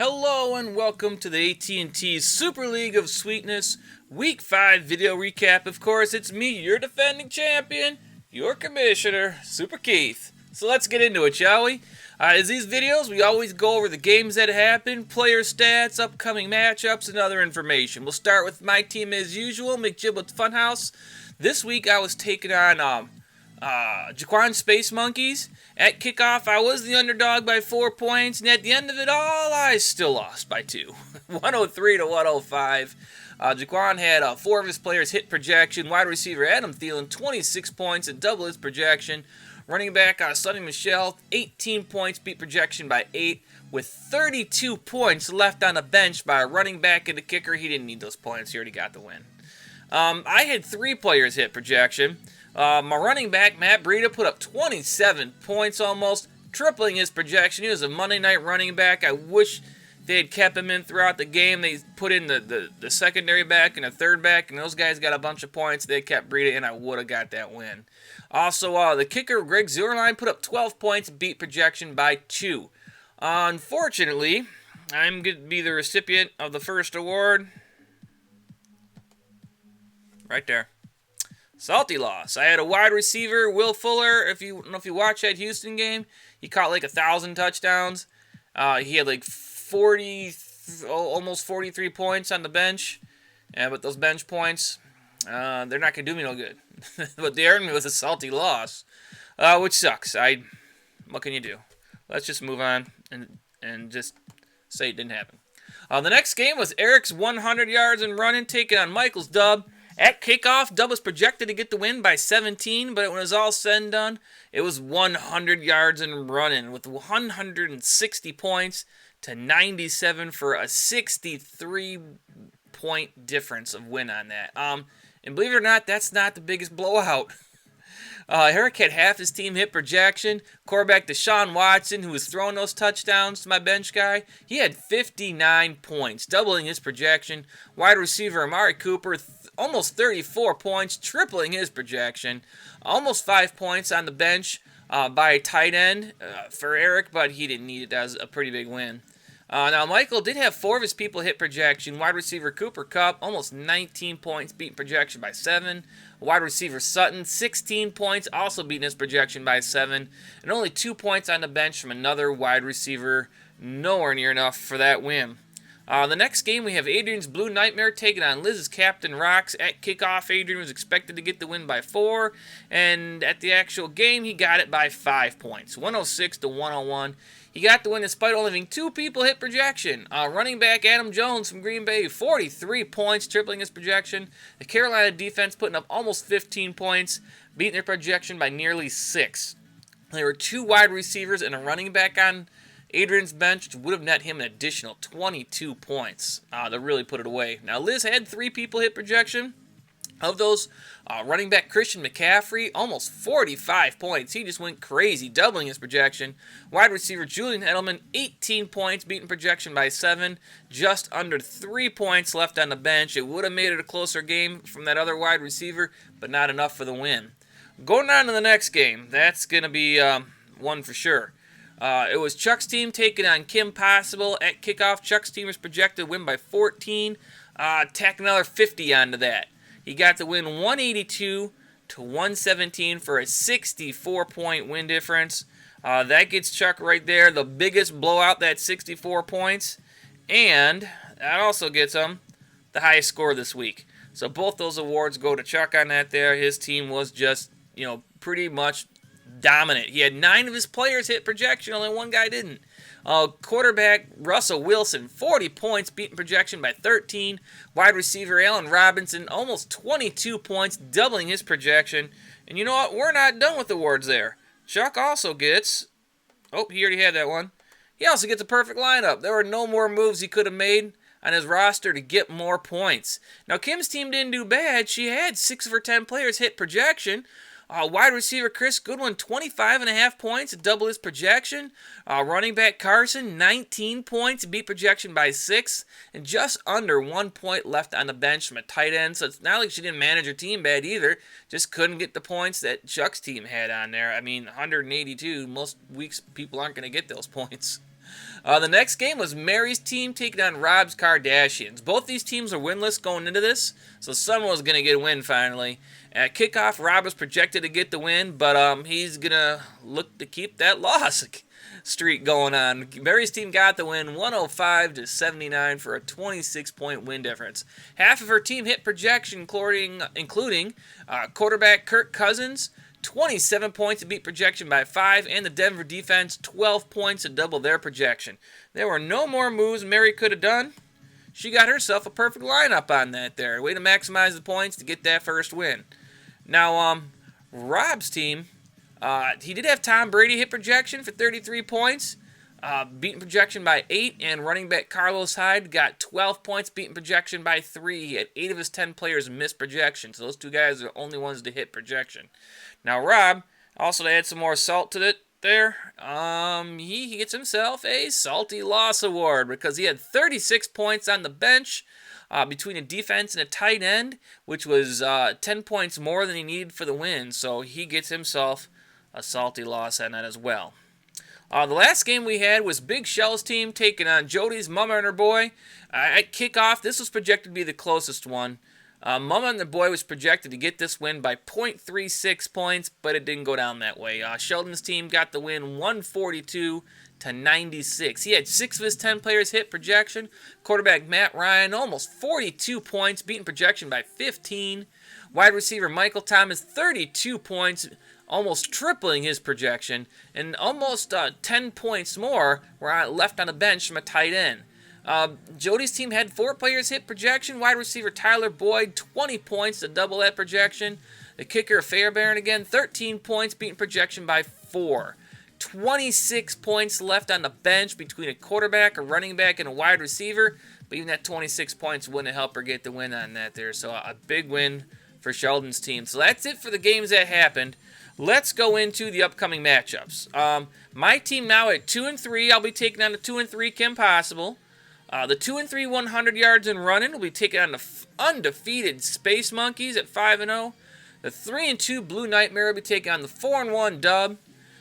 Hello and welcome to the AT&T Super League of Sweetness Week 5 video recap. Of course, it's me, your defending champion, your commissioner, Super Keith. So let's get into it, shall we? As these videos, we always go over the games that happened, player stats, upcoming matchups, and other information. We'll start with my team as usual, McGiblet's Funhouse. This week I was taking on Jaquan Space Monkeys. At kickoff, I was the underdog by 4 points, and at the end of it all, I still lost by 2. 103 to 105. Jaquan had 4 of his players hit projection. Wide receiver Adam Thielen, 26 points and double his projection. Running back Sonny Michel, 18 points, beat projection by 8, with 32 points left on the bench by a running back and a kicker. He didn't need those points. He already got the win. I had 3 players hit projection. My running back, Matt Breida, put up 27 points almost, tripling his projection. He was a Monday night running back. I wish they had kept him in throughout the game. They put in the secondary back and a third back, and those guys got a bunch of points. They kept Breida, and I would have got that win. Also, the kicker, Greg Zuerlein, put up 12 points, beat projection by 2. Unfortunately, I'm going to be the recipient of the first award. Right there. Salty loss. I had a wide receiver, Will Fuller. If you watch that Houston game, he caught like 1,000 touchdowns. He had like almost 43 points on the bench. But those bench points, they're not gonna do me no good. But they earned me with a salty loss, which sucks. What can you do? Let's just move on and just say it didn't happen. The next game was Eric's 100 yards and running, taking on Michael's dub. At kickoff, Dub was projected to get the win by 17, but when it was all said and done, it was 100 yards and running with 160 points to 97 for a 63-point difference of win on that. And believe it or not, that's not the biggest blowout. Eric had half his team hit projection. Quarterback Deshaun Watson, who was throwing those touchdowns to my bench guy, he had 59 points, doubling his projection. Wide receiver Amari Cooper, almost 34 points, tripling his projection. Almost 5 points on the bench by a tight end for Eric, but he didn't need it. That was a pretty big win. Now, Michael did have 4 of his people hit projection. Wide receiver Cooper Kupp, almost 19 points, beating projection by 7. Wide receiver Sutton, 16 points, also beating his projection by 7. And only 2 points on the bench from another wide receiver, nowhere near enough for that win. The next game, we have Adrian's Blue Nightmare taking on Liz's Captain Rocks. At kickoff, Adrian was expected to get the win by 4, and at the actual game, he got it by 5 points, 106 to 101. He got the win despite only having 2 people hit projection. Running back Adam Jones from Green Bay, 43 points, tripling his projection. The Carolina defense putting up almost 15 points, beating their projection by nearly 6. There were 2 wide receivers and a running back on Adrian's bench, which would have net him an additional 22 points to really put it away. Now, Liz had 3 people hit projection. Of those, running back Christian McCaffrey, almost 45 points. He just went crazy, doubling his projection. Wide receiver Julian Edelman, 18 points, beating projection by 7. Just under 3 points left on the bench. It would have made it a closer game from that other wide receiver, but not enough for the win. Going on to the next game, that's going to be one for sure. It was Chuck's team taking on Kim Possible. At kickoff, Chuck's team was projected to win by 14. Tack another 50 onto that. He got to win 182 to 117 for a 64-point win difference. That gets Chuck right there, the biggest blowout, that 64 points. And that also gets him the highest score this week. So both those awards go to Chuck on that there. His team was just, pretty much dominant. He had 9 of his players hit projection, only 1 guy didn't. Quarterback Russell Wilson, 40 points, beating projection by 13. Wide receiver Allen Robinson, almost 22 points, doubling his projection. And you know what? We're not done with awards there. Chuck also gets... Oh, he already had that one. He also gets a perfect lineup. There were no more moves he could have made on his roster to get more points. Now, Kim's team didn't do bad. She had 6 of her 10 players hit projection. Wide receiver Chris Goodwin, 25.5 points, double his projection. Running back Carson, 19 points, beat projection by 6. And just under 1 point left on the bench from a tight end. So it's not like she didn't manage her team bad either. Just couldn't get the points that Chuck's team had on there. I mean, 182, most weeks people aren't going to get those points. The next game was Mary's team taking on Rob's Kardashians. Both these teams are winless going into this, so someone was going to get a win finally. At kickoff, Rob was projected to get the win, but he's going to look to keep that loss streak going on. Mary's team got the win 105-79 for a 26-point win difference. Half of her team hit projection, including quarterback Kirk Cousins, 27 points to beat projection by 5, and the Denver defense, 12 points to double their projection. There were no more moves Mary could have done. She got herself a perfect lineup on that there. Way to maximize the points to get that first win. Now, Rob's team, he did have Tom Brady hit projection for 33 points, beating projection by 8, and running back Carlos Hyde got 12 points, beating projection by 3. He had 8 of his 10 players miss projection, so those two guys are the only ones to hit projection. Now, Rob, also to add some more salt to it there, he gets himself a Salty Loss Award because he had 36 points on the bench between a defense and a tight end, which was 10 points more than he needed for the win, so he gets himself a salty loss on that as well. The last game we had was Big Shell's team taking on Jody's Mama and her boy. At kickoff, this was projected to be the closest one. Mama and the boy was projected to get this win by .36 points, but it didn't go down that way. Sheldon's team got the win 142-96. He had 6 of his 10 players hit projection. Quarterback Matt Ryan, almost 42 points, beating projection by 15. Wide receiver Michael Thomas, 32 points, almost tripling his projection, and almost 10 points more were left on the bench from a tight end. Jody's team had 4 players hit projection. Wide receiver Tyler Boyd, 20 points to double that projection. The kicker Fairbairn again, 13 points, beating projection by 4. 26 points left on the bench between a quarterback, a running back, and a wide receiver. But even that 26 points wouldn't help her get the win on that there. So a big win for Sheldon's team. So that's it for the games that happened. Let's go into the upcoming matchups. My team now at 2-3. I'll be taking on the 2-3 Kim Possible. The 2-3 100 yards and running will be taking on the undefeated Space Monkeys at 5-0. The 3-2 Blue Nightmare will be taking on the 4-1 Dub.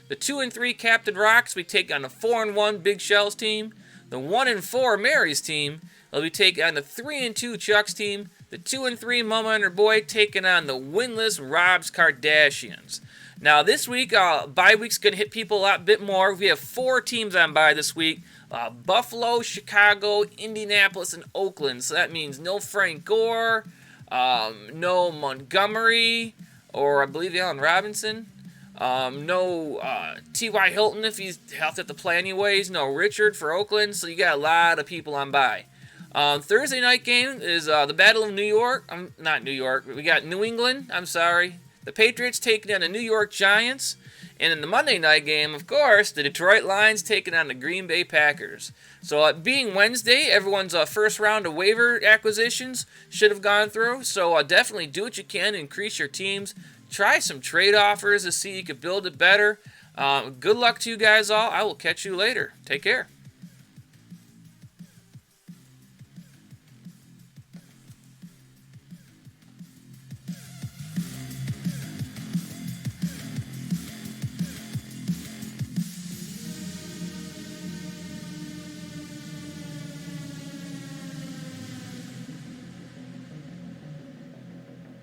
The 2-3 Captain Rocks will be taking on the 4-1 Big Shells team. The 1-4 Mary's team will be taking on the 3-2 Chuck's team. The 2-3 Mama and her boy taking on the winless Rob's Kardashians. Now this week, bye week's going to hit people a lot bit more. We have 4 teams on bye this week. Buffalo, Chicago, Indianapolis, and Oakland. So that means no Frank Gore, no Montgomery, or I believe Allen Robinson. No T.Y. Hilton if he's healthy to play anyways. No Richard for Oakland. So you got a lot of people on bye. Thursday night game is the Battle of New York. Not New York. We got New England. I'm sorry. The Patriots taking on the New York Giants. And in the Monday night game, of course, the Detroit Lions taking on the Green Bay Packers. So being Wednesday, everyone's first round of waiver acquisitions should have gone through. So definitely do what you can to increase your teams. Try some trade offers to see you can build it better. Good luck to you guys all. I will catch you later. Take care.